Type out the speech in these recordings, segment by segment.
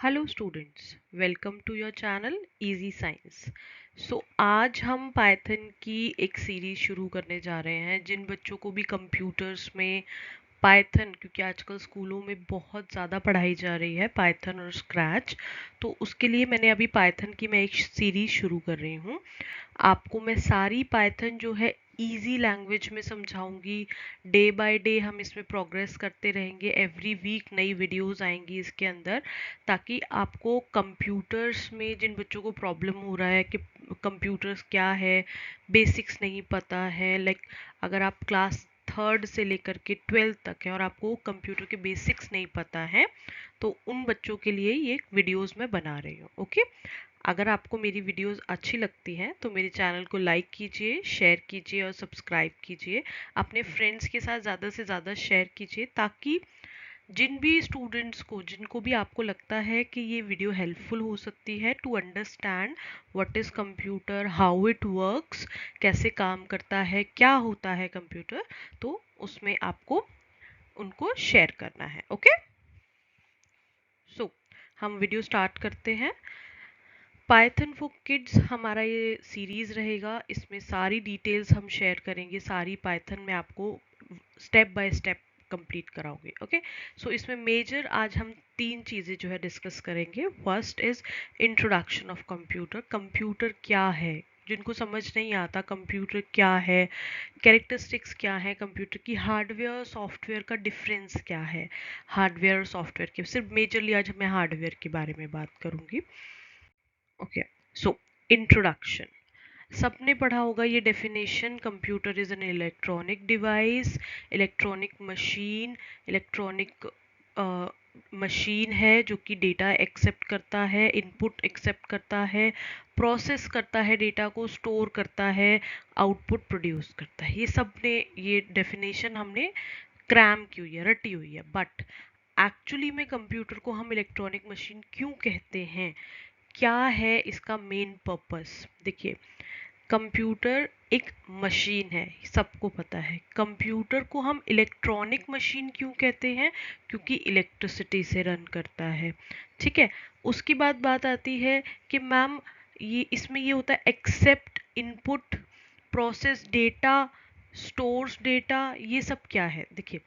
Hello students, welcome to your channel easy science. आज हम Python की एक सीरीज शुरू करने जा रहे हैं। जिन बच्चों को भी कंप्यूटर्स में पाइथन, क्योंकि आजकल स्कूलों में बहुत ज़्यादा पढ़ाई जा रही है पाइथन और स्क्रैच, तो उसके लिए मैंने अभी पाइथन की मैं एक सीरीज शुरू कर रही हूँ। आपको मैं सारी पाइथन जो है इजी लैंग्वेज में समझाऊंगी। डे बाय डे हम इसमें प्रोग्रेस करते रहेंगे। एवरी वीक नई वीडियोस आएंगी इसके अंदर, ताकि आपको कंप्यूटर्स में जिन बच्चों को प्रॉब्लम हो रहा है कि कंप्यूटर्स क्या है, बेसिक्स नहीं पता है, लाइक अगर आप क्लास थर्ड से लेकर के ट्वेल्थ तक है और आपको कंप्यूटर के बेसिक्स नहीं पता है, तो उन बच्चों के लिए ये वीडियोस मैं बना रही हूँ। ओके, अगर आपको मेरी वीडियोस अच्छी लगती हैं तो मेरे चैनल को लाइक कीजिए, शेयर कीजिए और सब्सक्राइब कीजिए। अपने फ्रेंड्स के साथ ज़्यादा से ज़्यादा शेयर कीजिए, ताकि जिन भी स्टूडेंट्स को, जिनको भी आपको लगता है कि ये वीडियो हेल्पफुल हो सकती है to understand what is computer, how it works, कैसे काम करता है, क्या होता है कंप्यूटर, तो उसमें आपको उनको शेयर करना है। ओके, सो हम वीडियो स्टार्ट करते हैं। पाइथन फॉर किड्स हमारा ये सीरीज रहेगा। इसमें सारी डिटेल्स हम शेयर करेंगे, सारी पाइथन में आपको स्टेप बाय स्टेप कंप्लीट कराओगे। ओके, सो इसमें मेजर आज हम तीन चीज़ें जो है डिस्कस करेंगे। First is introduction of computer. Computer क्या है, जिनको समझ नहीं आता कंप्यूटर क्या है, कैरेक्टरिस्टिक्स क्या है कंप्यूटर की, हार्डवेयर सॉफ्टवेयर का डिफरेंस क्या है, हार्डवेयर और सॉफ्टवेयर के, सिर्फ मेजरली आज मैं हार्डवेयर के बारे में बात करूंगी। ओके, सो इंट्रोडक्शन, सबने पढ़ा होगा ये definition. Computer is an electronic device, electronic machine, electronic machine है जो कि डेटा एक्सेप्ट करता है, इनपुट एक्सेप्ट करता है, प्रोसेस करता है, डेटा को स्टोर करता है, आउटपुट प्रोड्यूस करता है। ये सब ने, ये डेफिनेशन हमने क्रैम की हुई है, रटी हुई है। बट एक्चुअली में कंप्यूटर को हम इलेक्ट्रॉनिक मशीन क्यों कहते हैं, क्या है इसका मेन पर्पस। देखिए, कंप्यूटर एक मशीन है, सबको पता है। कंप्यूटर को हम इलेक्ट्रॉनिक मशीन क्यों कहते हैं, क्योंकि इलेक्ट्रिसिटी से रन करता है। ठीक है, उसकी बात आती है कि मैम ये इसमें ये होता है accept input, process data, stores data, ये सब क्या है। देखिए,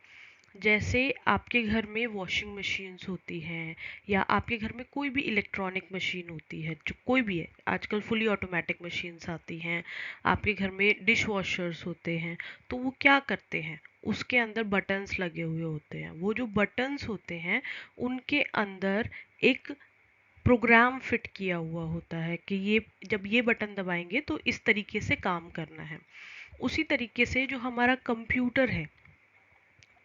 जैसे आपके घर में वॉशिंग मशीन्स होती हैं, या आपके घर में कोई भी इलेक्ट्रॉनिक मशीन होती है, जो कोई भी है, आजकल फुली ऑटोमेटिक मशीन्स आती हैं, आपके घर में डिश वॉशर्स होते हैं, तो वो क्या करते हैं, उसके अंदर बटन्स लगे हुए होते हैं। वो जो बटन्स होते हैं उनके अंदर एक प्रोग्राम फिट किया हुआ होता है कि ये जब ये बटन दबाएंगे तो इस तरीके से काम करना है। उसी तरीके से जो हमारा कंप्यूटर है,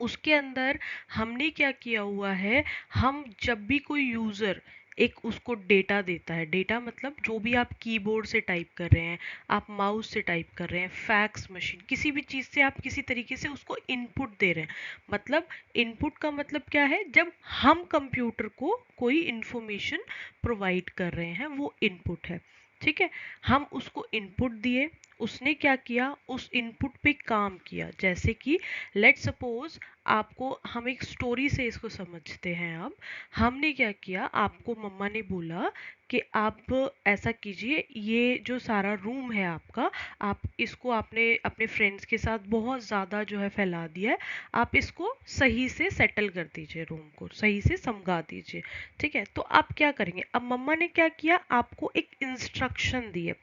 उसके अंदर हमने क्या किया हुआ है, हम जब भी कोई यूज़र एक उसको डेटा देता है, डेटा मतलब जो भी आप कीबोर्ड से टाइप कर रहे हैं, आप माउस से टाइप कर रहे हैं, फैक्स मशीन, किसी भी चीज़ से आप किसी तरीके से उसको इनपुट दे रहे हैं। मतलब इनपुट का मतलब क्या है, जब हम कंप्यूटर को कोई इंफॉर्मेशन प्रोवाइड कर रहे हैं, वो इनपुट है। ठीक है, हम उसको इनपुट दिए, उसने क्या किया, उस इनपुट पे काम किया। जैसे कि लेट सपोज आपको, हम एक स्टोरी से इसको समझते हैं। अब हमने क्या किया, आपको मम्मा ने बोला कि आप ऐसा कीजिए, ये जो सारा रूम है आपका, आप इसको आपने अपने फ्रेंड्स के साथ बहुत ज़्यादा जो है फैला दिया है, आप इसको सही से सेटल कर दीजिए, रूम को सही से समझा दीजिए। ठीक है, तो आप क्या करेंगे, अब मम्मा ने क्या किया, आपको एक इंस्ट्रक्शन दिए।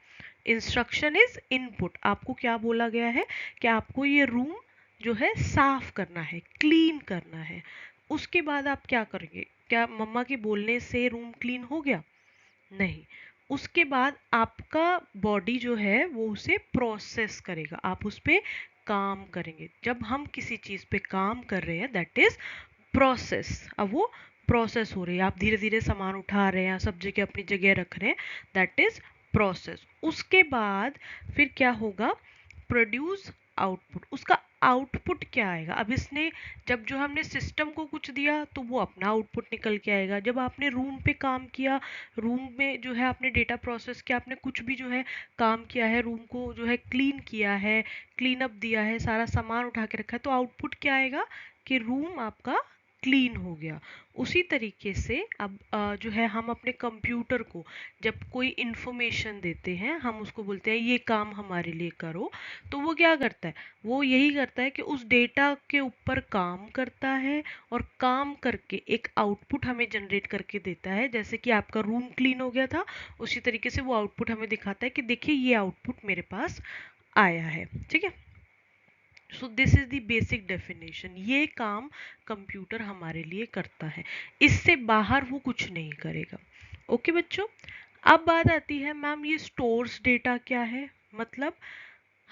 Instruction is input. आपको क्या बोला गया है कि आपको ये रूम जो है साफ करना है, क्लीन करना है। उसके बाद आप क्या करेंगे, क्या मम्मा के बोलने से रूम क्लीन हो गया? नहीं। उसके बाद आपका बॉडी जो है वो उसे प्रोसेस करेगा, आप उस पर काम करेंगे। जब हम किसी चीज़ पे काम कर रहे हैं, दैट इज प्रोसेस। अब वो प्रोसेस हो रही है, आप धीरे धीरे सामान उठा रहे हैं, सब जगह अपनी जगह रख रहे हैं, दैट इज प्रोसेस। उसके बाद फिर क्या होगा, प्रोड्यूस आउटपुट। उसका आउटपुट क्या आएगा, अब इसने, जब जो हमने सिस्टम को कुछ दिया तो वो अपना आउटपुट निकल के आएगा। जब आपने रूम पे काम किया, रूम में जो है आपने डेटा प्रोसेस किया, आपने कुछ भी जो है काम किया है, रूम को जो है क्लीन किया है, क्लीन अप दिया है, सारा सामान उठा के रखा है, तो आउटपुट क्या आएगा कि रूम आपका क्लीन हो गया। उसी तरीके से अब जो है हम अपने कंप्यूटर को जब कोई इंफॉर्मेशन देते हैं, हम उसको बोलते हैं ये काम हमारे लिए करो, तो वो क्या करता है, वो यही करता है कि उस डेटा के ऊपर काम करता है और काम करके एक आउटपुट हमें जनरेट करके देता है। जैसे कि आपका रूम क्लीन हो गया था, उसी तरीके से वो आउटपुट हमें दिखाता है कि देखिए ये आउटपुट मेरे पास आया है। ठीक है, so this is the basic definition. ये काम कंप्यूटर हमारे लिए करता है, इससे बाहर वो कुछ नहीं करेगा। ओके बच्चों, अब बात आती है मैम ये स्टोर्स डेटा क्या है। मतलब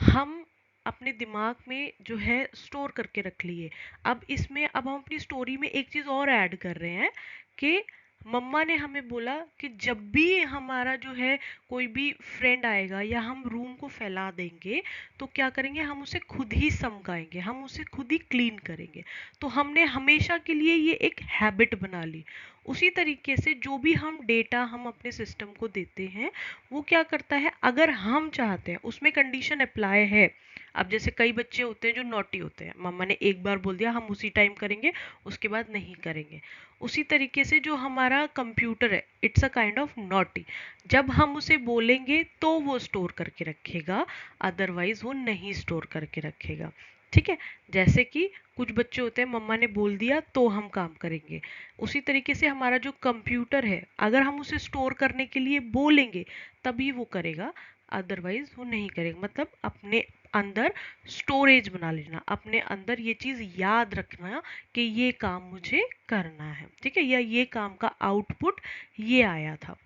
हम अपने दिमाग में जो है स्टोर करके रख लिए। अब इसमें अब हम अपनी स्टोरी में एक चीज़ और ऐड कर रहे हैं कि मम्मा ने हमें बोला कि जब भी हमारा जो है कोई भी फ्रेंड आएगा या हम रूम को फैला देंगे, तो क्या करेंगे, हम उसे खुद ही समकाएंगे, हम उसे खुद ही क्लीन करेंगे। तो हमने हमेशा के लिए ये एक हैबिट बना ली। उसी तरीके से जो भी हम डेटा हम अपने सिस्टम को देते हैं, वो क्या करता है, अगर हम चाहते हैं, उसमें कंडीशन अप्लाई है। अब जैसे कई बच्चे होते हैं जो नॉटी होते हैं, मम्मा ने एक बार बोल दिया हम उसी टाइम करेंगे, उसके बाद नहीं करेंगे। उसी तरीके से जो हमारा कंप्यूटर है, it's a kind of naughty. जब हम उसे बोलेंगे तो वो स्टोर करके रखेगा, अदरवाइज वो नहीं स्टोर करके रखेगा। ठीक है, जैसे कि कुछ बच्चे होते हैं, मम्मा ने बोल दिया तो हम काम करेंगे। उसी तरीके से हमारा जो कंप्यूटर है, अगर हम उसे स्टोर करने के लिए बोलेंगे तभी वो करेगा, अदरवाइज वो नहीं करेगा। मतलब अपने अंदर स्टोरेज बना लेना, अपने अंदर ये चीज़ याद रखना कि ये काम मुझे करना है। ठीक है, या ये काम का आउटपुट ये आया था।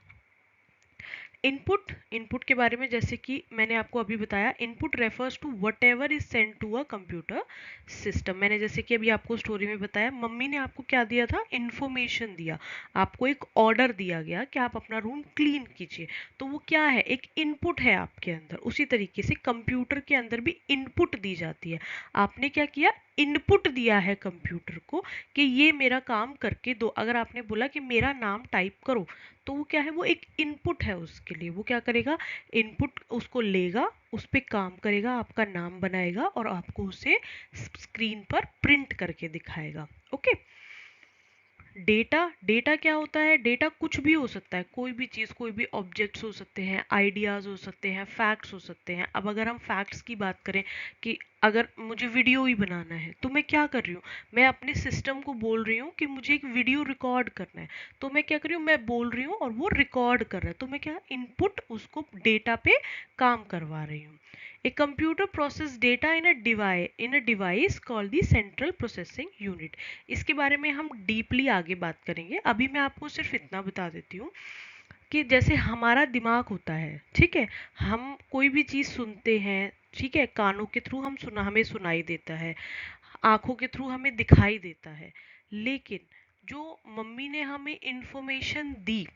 इनपुट, इनपुट के बारे में जैसे कि मैंने आपको अभी बताया, input refers to whatever is send to a computer system. मैंने जैसे कि अभी आपको स्टोरी में बताया, मम्मी ने आपको क्या दिया था, इन्फॉर्मेशन दिया, आपको एक ऑर्डर दिया गया कि आप अपना रूम क्लीन कीजिए, तो वो क्या है, एक इनपुट है आपके अंदर। उसी तरीके से कंप्यूटर के अंदर भी इनपुट दी जाती है। आपने क्या किया, इनपुट दिया है कंप्यूटर को कि ये मेरा काम करके दो। अगर आपने बोला कि मेरा नाम टाइप करो, तो वो क्या है, वो एक इनपुट है उसके लिए। वो क्या करेगा, इनपुट उसको लेगा, उस पर काम करेगा, आपका नाम बनाएगा और आपको उसे स्क्रीन पर प्रिंट करके दिखाएगा। ओके, डेटा, डेटा क्या होता है, डेटा कुछ भी हो सकता है, कोई भी चीज़, कोई भी ऑब्जेक्ट्स हो सकते हैं, आइडियाज़ हो सकते हैं, फैक्ट्स हो सकते हैं। अब अगर हम फैक्ट्स की बात करें कि अगर मुझे वीडियो ही बनाना है, तो मैं क्या कर रही हूँ, मैं अपने सिस्टम को बोल रही हूँ कि मुझे एक वीडियो रिकॉर्ड करना है, तो मैं क्या कर रही हूँ, मैं बोल रही हूँ और वो रिकॉर्ड कर रहा है, तो मैं क्या, इनपुट उसको डेटा पे काम करवा रही हूँ। A computer process data in a device called the central processing unit। इसके बारे में हम डीपली आगे बात करेंगे, अभी मैं आपको सिर्फ इतना बता देती हूँ कि जैसे हमारा दिमाग होता है, ठीक है, हम कोई भी चीज़ सुनते हैं, ठीक है, कानों के थ्रू हम सुना, हमें सुनाई देता है, आंखों के थ्रू हमें दिखाई देता है। लेकिन जो मम्मी ने हमें इंफॉर्मेशन दी,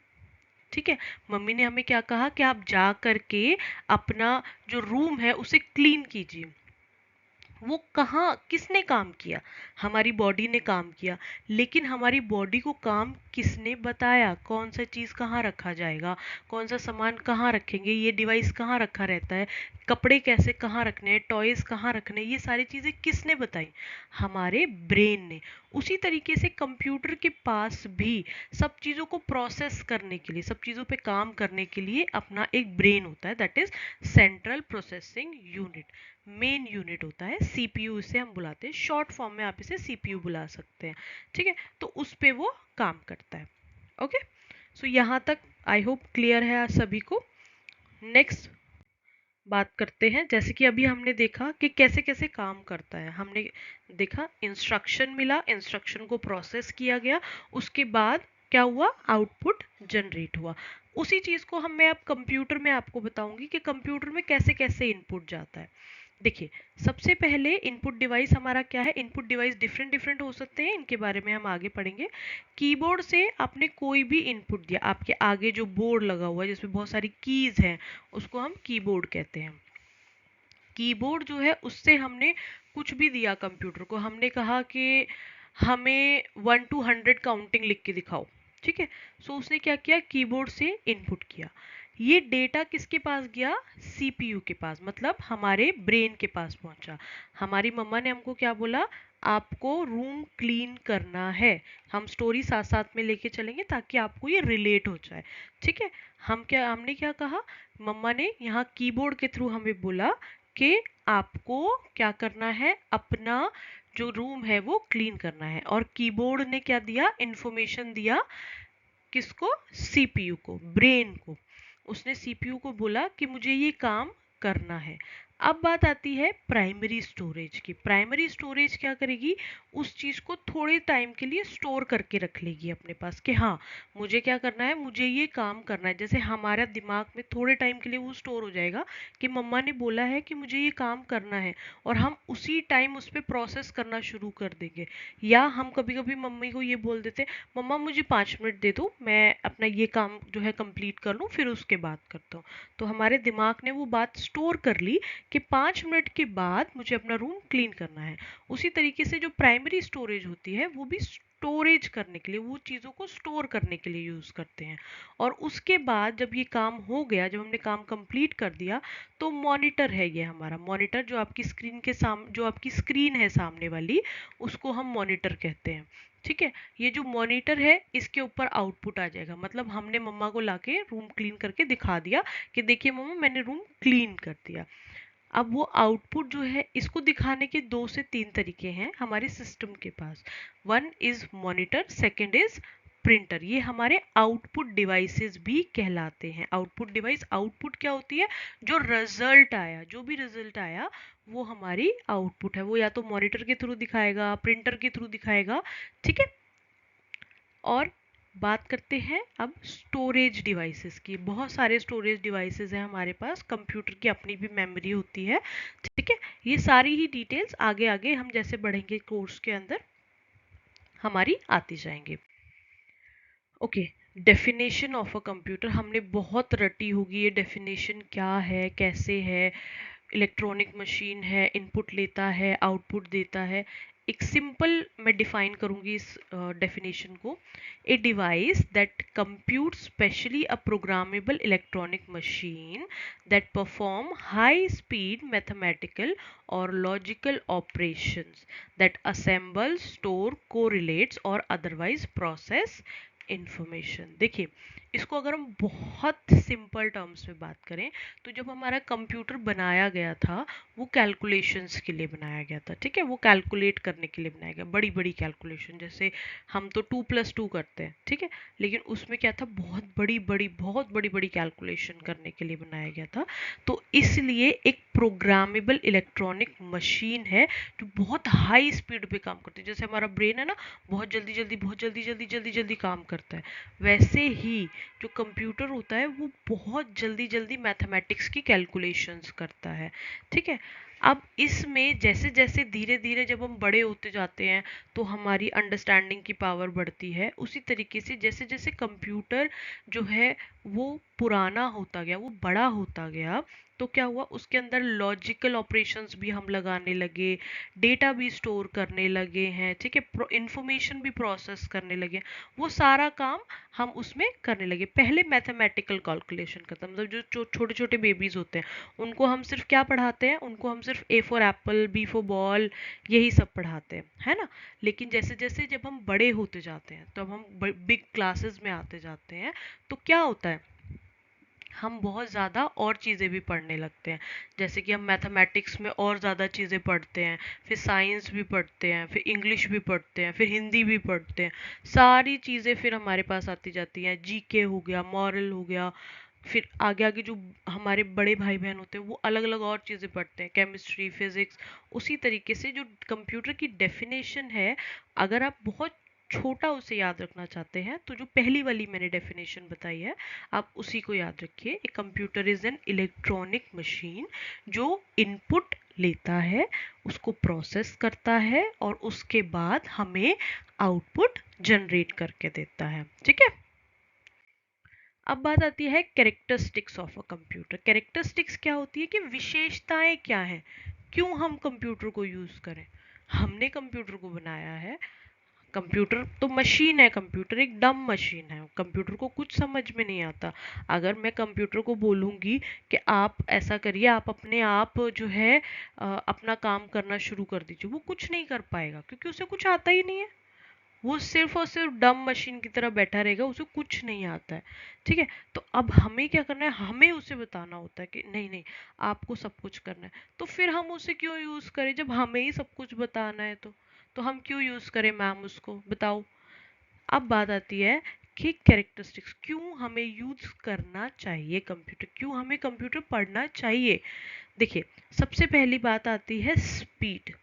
ठीक है, मम्मी ने हमें क्या कहा कि आप जा करके अपना जो रूम है उसे क्लीन कीजिए, वो कहाँ, किसने काम किया, हमारी बॉडी ने काम किया। लेकिन हमारी बॉडी को काम किसने बताया, कौन सा चीज़ कहाँ रखा जाएगा, कौन सा सामान कहाँ रखेंगे, ये डिवाइस कहाँ रखा रहता है, कपड़े कैसे कहाँ रखने हैं, टॉयज कहाँ रखने हैं, ये सारी चीज़ें किसने बताई, हमारे ब्रेन ने। उसी तरीके से कंप्यूटर के पास भी सब चीज़ों को प्रोसेस करने के लिए, सब चीज़ों पे काम करने के लिए अपना एक ब्रेन होता है, that is central processing unit. Main unit होता है, सीपीयू इसे हम बुलाते हैं, शॉर्ट फॉर्म में आप इसे सीपीयू बुला सकते हैं। ठीक है, तो उस पे वो काम करता है। ओके, सो यहाँ तक आई होप क्लियर है आज सभी को। नेक्स्ट बात करते हैं, जैसे कि अभी हमने देखा कि कैसे कैसे काम करता है। हमने देखा इंस्ट्रक्शन मिला, इंस्ट्रक्शन को प्रोसेस किया गया, उसके बाद क्या हुआ, आउटपुट जनरेट हुआ। उसी चीज़ को हम, मैं अब कंप्यूटर में आपको बताऊंगी कि कंप्यूटर में कैसे कैसे इनपुट जाता है। देखिए, सबसे पहले इनपुट डिवाइस हमारा क्या है, इनपुट डिवाइस डिफरेंट डिफरेंट हो सकते हैं, इनके बारे में हम आगे पढ़ेंगे। कीबोर्ड से आपने कोई भी इनपुट दिया, आपके आगे जो बोर्ड लगा हुआ है जिसमें बहुत सारी कीज हैं, उसको हम कीबोर्ड कहते हैं। कीबोर्ड जो है उससे हमने कुछ भी दिया कंप्यूटर को, हमने कहा कि हमें 1 to 100 काउंटिंग लिख के दिखाओ, ठीक है, सो उसने क्या किया, कीबोर्ड से इनपुट किया। ये डेटा किसके पास गया, सीपीयू के पास, मतलब हमारे ब्रेन के पास पहुंचा। हमारी मम्मा ने हमको क्या बोला, आपको रूम क्लीन करना है। हम स्टोरी साथ साथ में लेके चलेंगे ताकि आपको ये रिलेट हो जाए। ठीक है, हमने क्या कहा, मम्मा ने यहाँ कीबोर्ड के थ्रू हमें बोला कि आपको क्या करना है, अपना जो रूम है वो क्लीन करना है। और कीबोर्ड ने क्या दिया, इंफॉर्मेशन दिया किसको, सीपीयू को, ब्रेन को। उसने सीपीयू को बोला कि मुझे ये काम करना है। अब बात आती है प्राइमरी स्टोरेज की। प्राइमरी स्टोरेज क्या करेगी, उस चीज को थोड़े टाइम के लिए स्टोर करके रख लेगी अपने पास कि हाँ मुझे क्या करना है, मुझे ये काम करना है। जैसे हमारा दिमाग में थोड़े टाइम के लिए वो स्टोर हो जाएगा कि मम्मा ने बोला है कि मुझे ये काम करना है, और हम उसी टाइम उस पर प्रोसेस करना शुरू कर देंगे। या हम कभी कभी मम्मी को ये बोल देते, मम्मा मुझे 5 मिनट दे दो, मैं अपना ये काम जो है कंप्लीट कर लूँ, फिर उसके बाद करता हूँ। तो हमारे दिमाग ने वो बात स्टोर कर ली कि 5 मिनट के बाद मुझे अपना रूम क्लीन करना है। उसी तरीके से जो प्राइमरी स्टोरेज होती है वो भी स्टोरेज करने के लिए, वो चीज़ों को स्टोर करने के लिए यूज़ करते हैं। और उसके बाद जब ये काम हो गया, जब हमने काम कंप्लीट कर दिया, तो मॉनिटर है ये हमारा मॉनिटर, जो आपकी स्क्रीन के जो आपकी स्क्रीन है सामने वाली, उसको हम मॉनिटर कहते हैं। ठीक है, ये जो मॉनिटर है इसके ऊपर आउटपुट आ जाएगा, मतलब हमने मम्मा को लाके रूम क्लीन करके दिखा दिया कि देखिए मम्मा मैंने रूम क्लीन कर दिया। अब वो आउटपुट जो है, इसको दिखाने के 2 से 3 तरीके हैं हमारे सिस्टम के पास। One is monitor, second is printer. ये हमारे आउटपुट डिवाइसेस भी कहलाते हैं। आउटपुट डिवाइस, आउटपुट क्या होती है, जो रिजल्ट आया, जो भी रिजल्ट आया वो हमारी आउटपुट है। वो या तो मॉनिटर के थ्रू दिखाएगा, प्रिंटर के थ्रू दिखाएगा। ठीक है, और बात करते हैं अब स्टोरेज डिवाइसेस की। बहुत सारे स्टोरेज डिवाइसेस हैं हमारे पास, कंप्यूटर की अपनी भी मेमोरी होती है। ठीक है, ये सारी ही डिटेल्स आगे आगे हम जैसे बढ़ेंगे कोर्स के अंदर हमारी आती जाएंगे। Okay, definition of a computer हमने बहुत रटी होगी, ये डेफिनेशन क्या है, कैसे है। इलेक्ट्रॉनिक मशीन है, इनपुट लेता है, आउटपुट देता है। एक सिंपल मैं डिफाइन करूंगी इस डेफिनेशन को। A device that compute specially a programmable electronic machine that perform high speed mathematical और logical operations that assemble, store, correlates और अदरवाइज प्रोसेस इंफॉर्मेशन। देखिए, इसको अगर हम बहुत सिंपल टर्म्स में बात करें, तो जब हमारा कंप्यूटर बनाया गया था वो कैलकुलेशंस के लिए बनाया गया था। ठीक है, वो कैलकुलेट करने के लिए बनाया गया, बड़ी बड़ी कैलकुलेशन। जैसे हम तो 2+2 करते हैं, ठीक है, लेकिन उसमें क्या था, बहुत बड़ी बड़ी कैलकुलेशन करने के लिए बनाया गया था। तो इसलिए एक प्रोग्रामेबल इलेक्ट्रॉनिक मशीन है जो बहुत हाई स्पीड पे काम करती है। जैसे हमारा ब्रेन है ना, बहुत जल्दी काम करता है, वैसे ही जो कंप्यूटर होता है वो बहुत जल्दी जल्दी मैथमेटिक्स की कैलकुलेशंस करता है। ठीक है, अब इसमें जैसे जैसे धीरे धीरे जब हम बड़े होते जाते हैं तो हमारी अंडरस्टैंडिंग की पावर बढ़ती है। उसी तरीके से जैसे जैसे कंप्यूटर जो है वो पुराना होता गया, वो बड़ा होता गया, तो क्या हुआ, उसके अंदर लॉजिकल ऑपरेशंस भी हम लगाने लगे, डेटा भी स्टोर करने लगे हैं। ठीक है, इंफॉर्मेशन भी प्रोसेस करने लगे, वो सारा काम हम उसमें करने लगे। पहले मैथमेटिकल कैलकुलेशन करता, मतलब जो छोटे छोटे बेबीज होते हैं उनको हम सिर्फ क्या पढ़ाते हैं, उनको हम सिर्फ A for apple, B for ball, यही सब पढ़ाते हैं, है ना। लेकिन जैसे जैसे जब हम बड़े होते जाते हैं, तो अब हम बिग क्लासेस में आते जाते हैं, तो क्या होता है, हम बहुत ज़्यादा और चीज़ें भी पढ़ने लगते हैं। जैसे कि हम मैथमेटिक्स में और ज़्यादा चीज़ें पढ़ते हैं, फिर साइंस भी पढ़ते हैं, फिर इंग्लिश भी पढ़ते हैं, फिर हिंदी भी पढ़ते हैं। सारी चीज़ें फिर हमारे पास आती जाती हैं, जीके हो गया, मॉरल हो गया। फिर आगे आगे जो हमारे बड़े भाई बहन होते हैं वो अलग अलग और चीज़ें पढ़ते हैं, केमिस्ट्री, फिजिक्स। उसी तरीके से जो कंप्यूटर की डेफिनेशन है, अगर आप बहुत छोटा उसे याद रखना चाहते हैं, तो जो पहली वाली मैंने डेफिनेशन बताई है आप उसी को याद रखिए। A computer is an electronic machine जो इनपुट लेता है, उसको प्रोसेस करता है और उसके बाद हमें आउटपुट जनरेट करके देता है। ठीक है, अब बात आती है characteristics of a computer. Characteristics क्या होती है कि विशेषताएं क्या हैं, क्यों हम कंप्यूटर को यूज करें। हमने कंप्यूटर को बनाया है, कंप्यूटर तो मशीन है, कंप्यूटर एक डम मशीन है, कंप्यूटर को कुछ समझ में नहीं आता। अगर मैं कंप्यूटर को बोलूँगी कि आप ऐसा करिए, आप अपने आप जो है अपना काम करना शुरू कर दीजिए, वो कुछ नहीं कर पाएगा क्योंकि उसे कुछ आता ही नहीं है। वो सिर्फ और सिर्फ डम मशीन की तरह बैठा रहेगा, उसे कुछ नहीं आता है। ठीक है, तो अब हमें क्या करना है, हमें उसे बताना होता है कि नहीं नहीं, आपको सब कुछ करना है। तो फिर हम उसे क्यों यूज करें जब हमें ही सब कुछ बताना है? तो हम क्यों यूज करें मैम उसको, बताओ। अब बात आती है कि कैरेक्टरिस्टिक्स, क्यों हमें यूज करना चाहिए कंप्यूटर, क्यों हमें कंप्यूटर पढ़ना चाहिए। देखिए, सबसे पहली बात आती है स्पीड।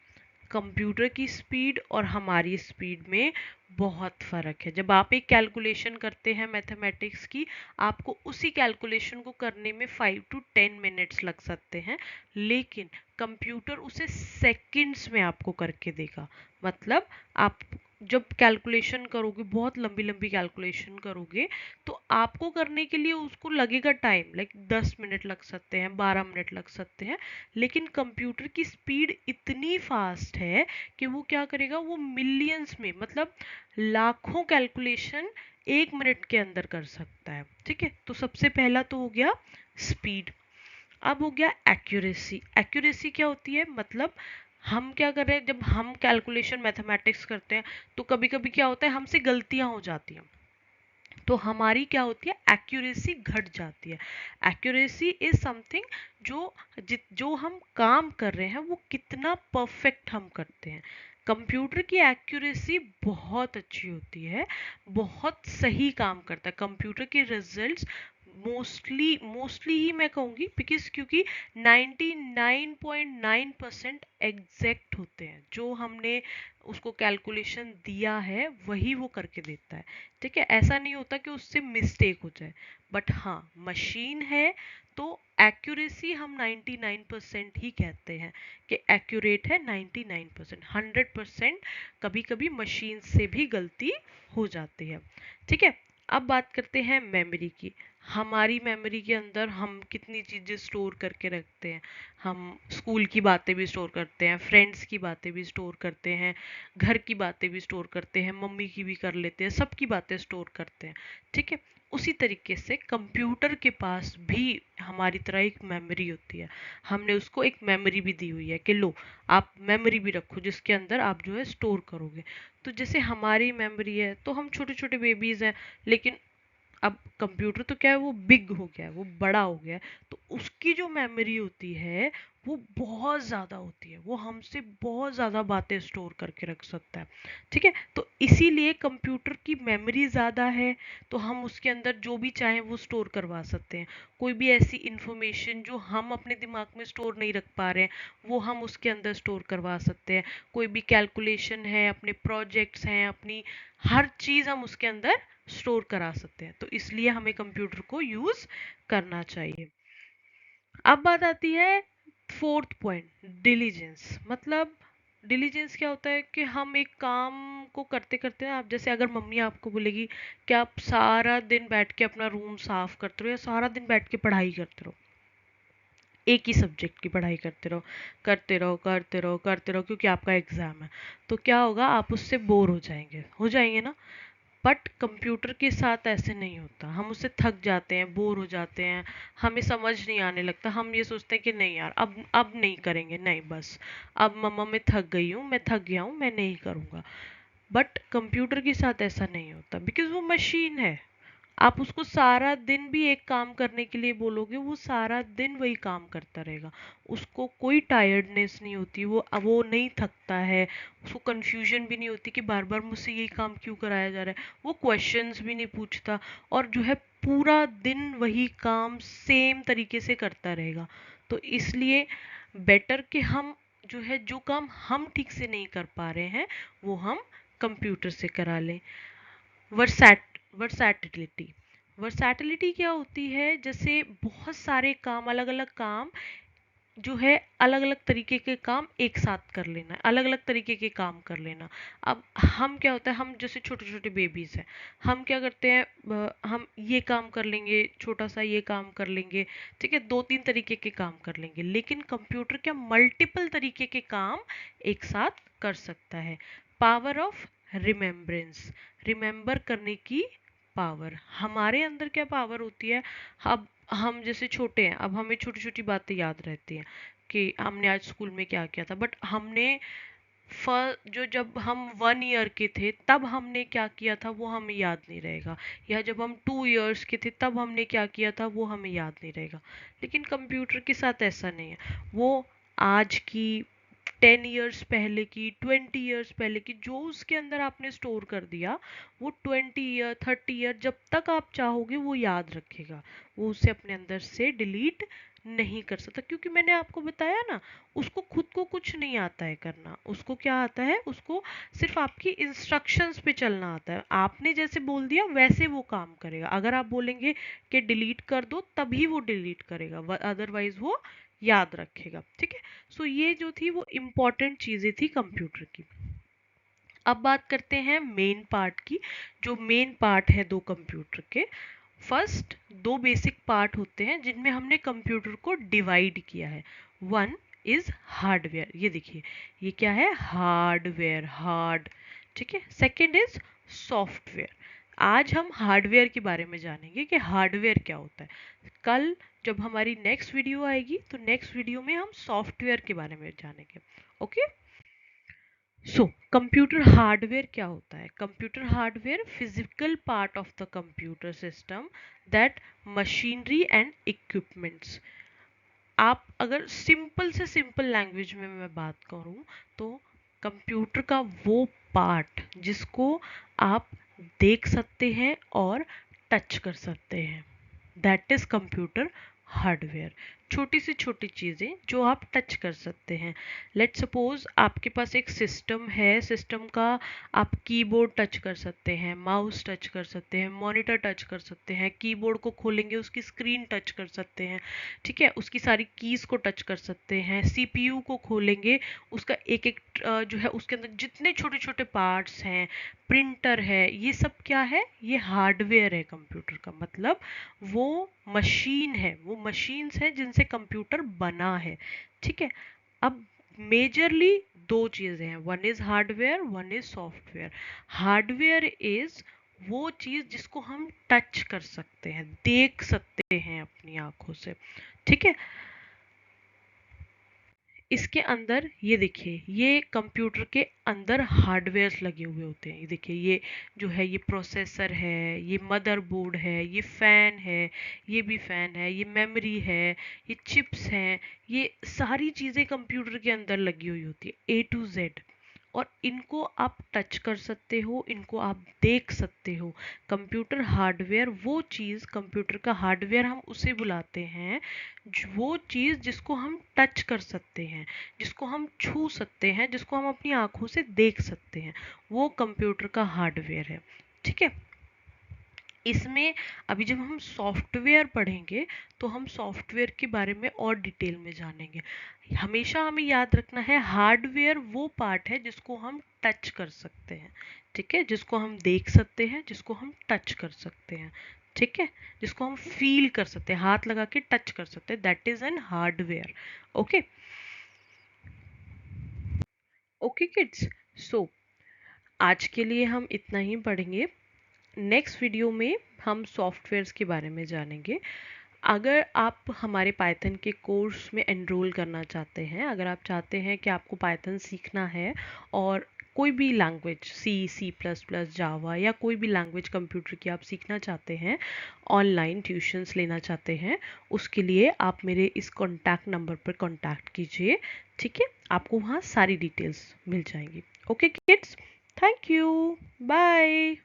कंप्यूटर की स्पीड और हमारी स्पीड में बहुत फ़र्क है। जब आप एक कैलकुलेशन करते हैं मैथमेटिक्स की, आपको उसी कैलकुलेशन को करने में 5 to 10 मिनट्स लग सकते हैं, लेकिन कंप्यूटर उसे सेकंड्स में आपको करके देगा। मतलब आप जब कैलकुलेशन करोगे, बहुत लंबी लंबी कैलकुलेशन करोगे, तो आपको करने के लिए उसको लगेगा टाइम, लाइक 10 मिनट लग सकते हैं, 12 मिनट लग सकते हैं। लेकिन कंप्यूटर की स्पीड इतनी फास्ट है कि वो क्या करेगा, वो मिलियंस में, मतलब लाखों कैलकुलेशन 1 मिनट के अंदर कर सकता है। ठीक है, तो सबसे पहला तो हो गया स्पीड। अब हो गया एक्यूरेसी। एक्यूरेसी क्या होती है, मतलब हम क्या कर रहे हैं, जब हम कैलकुलेशन मैथमेटिक्स करते हैं तो कभी कभी क्या होता है, हमसे गलतियां हो जाती हैं, तो हमारी क्या होती है, एक्यूरेसी घट जाती है। एक्यूरेसी इज समथिंग जो जो हम काम कर रहे हैं वो कितना परफेक्ट हम करते हैं। कंप्यूटर की एक्यूरेसी बहुत अच्छी होती है, बहुत सही काम करता है कंप्यूटर के रिजल्ट्स। मोस्टली मोस्टली ही मैं कहूँगी, बिकॉज क्योंकि 99.9% एग्जैक्ट होते हैं, जो हमने उसको कैलकुलेशन दिया है वही वो करके देता है। ठीक है, ऐसा नहीं होता कि उससे मिस्टेक हो जाए। बट हाँ, मशीन है तो एक्यूरेसी हम 99% ही कहते हैं कि एक्यूरेट है। 99%, 100% कभी कभी मशीन से भी गलती हो जाती है। ठीक है, अब बात करते हैं मेमोरी की। हमारी मेमोरी के अंदर हम कितनी चीज़ें स्टोर करके रखते हैं। हम स्कूल की बातें भी स्टोर करते हैं, फ्रेंड्स की बातें भी स्टोर करते हैं, घर की बातें भी स्टोर करते हैं, मम्मी की भी कर लेते हैं, सबकी बातें स्टोर करते हैं। ठीक है, उसी तरीके से कंप्यूटर के पास भी हमारी तरह एक मेमोरी होती है। हमने उसको एक मेमोरी भी दी हुई है कि लो, आप मेमोरी भी रखो जिसके अंदर आप जो है स्टोर करोगे। तो जैसे हमारी मेमोरी है, तो हम छोटे छोटे बेबीज हैं, लेकिन अब कंप्यूटर तो क्या है, वो बिग हो गया है, वो बड़ा हो गया है, तो उसकी जो मेमोरी होती है वो बहुत ज़्यादा होती है, वो हमसे बहुत ज़्यादा बातें स्टोर करके रख सकता है। ठीक है, तो इसीलिए कंप्यूटर की मेमोरी ज़्यादा है, तो हम उसके अंदर जो भी चाहें वो स्टोर करवा सकते हैं। कोई भी ऐसी इंफॉर्मेशन जो हम अपने दिमाग में स्टोर नहीं रख पा रहे हैं, वो हम उसके अंदर स्टोर करवा सकते हैं। कोई भी कैलकुलेशन है, अपने प्रोजेक्ट्स हैं, अपनी हर चीज़ हम उसके अंदर स्टोर करा सकते हैं। तो इसलिए हमें कंप्यूटर को यूज करना चाहिए। अब बात आती है फोर्थ पॉइंट, डिलीजेंस। मतलब डिलीजेंस क्या होता है कि हम एक काम को करते करते हैं, आप जैसे अगर मम्मी आपको बोलेगी कि आप सारा दिन बैठ के अपना रूम साफ करते रहो या सारा दिन बैठ के पढ़ाई करते रहो, एक ही सब्जेक्ट की पढ़ाई करते रहो, करते रहो करते रहो करते रहो, क्योंकि आपका एग्जाम है, तो क्या होगा, आप उससे बोर हो जाएंगे ना। बट कंप्यूटर के साथ ऐसे नहीं होता, हम उससे थक जाते हैं, बोर हो जाते हैं, हमें समझ नहीं आने लगता, हम ये सोचते हैं कि नहीं यार, अब नहीं करेंगे, नहीं बस, अब मम्मा मैं थक गई हूँ, मैं थक गया हूँ, मैं नहीं करूँगा। बट कंप्यूटर के साथ ऐसा नहीं होता, बिकॉज वो मशीन है। आप उसको सारा दिन भी एक काम करने के लिए बोलोगे, वो सारा दिन वही काम करता रहेगा, उसको कोई टायर्डनेस नहीं होती, वो नहीं थकता है, उसको कंफ्यूजन भी नहीं होती कि बार बार मुझसे यही काम क्यों कराया जा रहा है, वो क्वेश्चंस भी नहीं पूछता, और जो है पूरा दिन वही काम सेम तरीके से करता रहेगा। तो इसलिए बेटर कि हम जो है, जो काम हम ठीक से नहीं कर पा रहे हैं वो हम कंप्यूटर से करा लें। वर्सैटिलिटी। वर्सैटिलिटी क्या होती है, जैसे बहुत सारे काम, अलग अलग काम जो है, अलग अलग तरीके के काम एक साथ कर लेना, अलग अलग तरीके के काम कर लेना। अब हम क्या होता है, हम जैसे छोटे छोटे बेबीज हैं, हम क्या करते हैं, हम ये काम कर लेंगे, छोटा सा ये काम कर लेंगे, ठीक है, 2 3 तरीके के काम कर लेंगे, लेकिन कंप्यूटर क्या मल्टीपल तरीके के काम एक साथ कर सकता है। पावर ऑफ रिमेम्बरेंस, रिमेम्बर करने की पावर। हमारे अंदर क्या पावर होती है? अब हम जैसे छोटे हैं, अब हमें छोटी छोटी बातें याद रहती हैं कि हमने आज स्कूल में क्या किया था, बट हमने जो जब हम 1 ईयर के थे तब हमने क्या किया था वो हमें याद नहीं रहेगा, या जब हम 2 ईयर्स के थे तब हमने क्या किया था वो हमें याद नहीं रहेगा। लेकिन कंप्यूटर के साथ ऐसा नहीं है। वो आज की, 10 ईयर्स पहले की, 20 ईयर्स पहले की, जो उसके अंदर आपने स्टोर कर दिया, वो 20 ईयर, 30 ईयर जब तक आप चाहोगे वो याद रखेगा। वो उसे अपने अंदर से डिलीट नहीं कर सकता, क्योंकि मैंने आपको बताया ना, उसको खुद को कुछ नहीं आता है करना। उसको क्या आता है? उसको सिर्फ आपकी इंस्ट्रक्शंस पे चलना आता है। आपने जैसे बोल दिया वैसे वो काम करेगा। अगर आप बोलेंगे कि डिलीट कर दो तभी वो डिलीट करेगा, अदरवाइज वो याद रखेगा। ठीक है। सो ये जो थी वो इम्पोर्टेंट चीज़ें थी कंप्यूटर की। अब बात करते हैं मेन पार्ट की। जो मेन पार्ट है दो कंप्यूटर के, फर्स्ट दो बेसिक पार्ट होते हैं जिनमें हमने कंप्यूटर को डिवाइड किया है। वन इज हार्डवेयर, ये देखिए, ये क्या है? Hardware, hard. ठीक है। Second is software. आज हम हार्डवेयर के बारे में जानेंगे कि हार्डवेयर क्या होता है। कल जब हमारी नेक्स्ट वीडियो आएगी तो नेक्स्ट वीडियो में हम सॉफ्टवेयर के बारे में जानेंगे। ओके। सो कंप्यूटर हार्डवेयर क्या होता है? Computer hardware physical part of the computer system that machinery and equipments. आप अगर सिंपल से सिंपल लैंग्वेज में मैं बात करूं तो कंप्यूटर का वो पार्ट जिसको आप देख सकते हैं और टच कर सकते हैं, दैट इज कंप्यूटर हार्डवेयर। छोटी से छोटी चीज़ें जो आप टच कर सकते हैं। लेट सपोज आपके पास एक सिस्टम है, सिस्टम का आप कीबोर्ड टच कर सकते हैं, माउस टच कर सकते हैं, मॉनिटर टच कर सकते हैं, कीबोर्ड को खोलेंगे उसकी स्क्रीन टच कर सकते हैं। ठीक है। उसकी सारी कीज़ को टच कर सकते हैं। सीपीयू को खोलेंगे, उसका एक एक जो है उसके अंदर जितने छोटे छोटे पार्ट्स हैं, प्रिंटर है, ये सब क्या है? ये हार्डवेयर है कंप्यूटर का। मतलब वो मशीन है, वो मशीन्स हैं जिनसे कंप्यूटर बना है। ठीक है। अब मेजरली दो चीज़ें हैं, one is hardware, one is software. Hardware is वो चीज़ जिसको हम टच कर सकते हैं, देख सकते हैं अपनी आंखों से। ठीक है। इसके अंदर ये देखिए, ये कंप्यूटर के अंदर हार्डवेयर लगे हुए होते हैं। ये देखिए, ये जो है ये प्रोसेसर है, ये मदरबोर्ड है, ये फैन है, ये भी फैन है, ये मेमोरी है, ये चिप्स हैं। ये सारी चीज़ें कंप्यूटर के अंदर लगी हुई होती है, ए टू जेड। और इनको आप टच कर सकते हो, इनको आप देख सकते हो। कंप्यूटर हार्डवेयर, वो चीज़, कंप्यूटर का हार्डवेयर हम उसे बुलाते हैं वो चीज़ जिसको हम टच कर सकते हैं, जिसको हम छू सकते हैं, जिसको हम अपनी आंखों से देख सकते हैं, वो कंप्यूटर का हार्डवेयर है। ठीक है। इसमें अभी जब हम सॉफ्टवेयर पढ़ेंगे तो हम सॉफ्टवेयर के बारे में और डिटेल में जानेंगे। हमेशा हमें याद रखना है, हार्डवेयर वो पार्ट है जिसको हम टच कर सकते हैं। ठीक है। जिसको हम देख सकते हैं, जिसको हम टच कर सकते हैं। ठीक है। जिसको हम फील कर सकते हैं, हाथ लगा के टच कर सकते हैं, that is an hardware. Okay. Okay kids. So आज के लिए हम इतना ही पढ़ेंगे। नेक्स्ट वीडियो में हम सॉफ्टवेयर्स के बारे में जानेंगे। अगर आप हमारे पाइथन के कोर्स में एनरोल करना चाहते हैं, अगर आप चाहते हैं कि आपको पाइथन सीखना है और कोई भी लैंग्वेज, सी प्लस प्लस, जावा, या कोई भी लैंग्वेज कंप्यूटर की आप सीखना चाहते हैं, ऑनलाइन ट्यूशन्स लेना चाहते हैं, उसके लिए आप मेरे इस कॉन्टैक्ट नंबर पर कॉन्टैक्ट कीजिए। ठीक है। आपको वहाँ सारी डिटेल्स मिल जाएंगी। Okay kids, thank you, bye.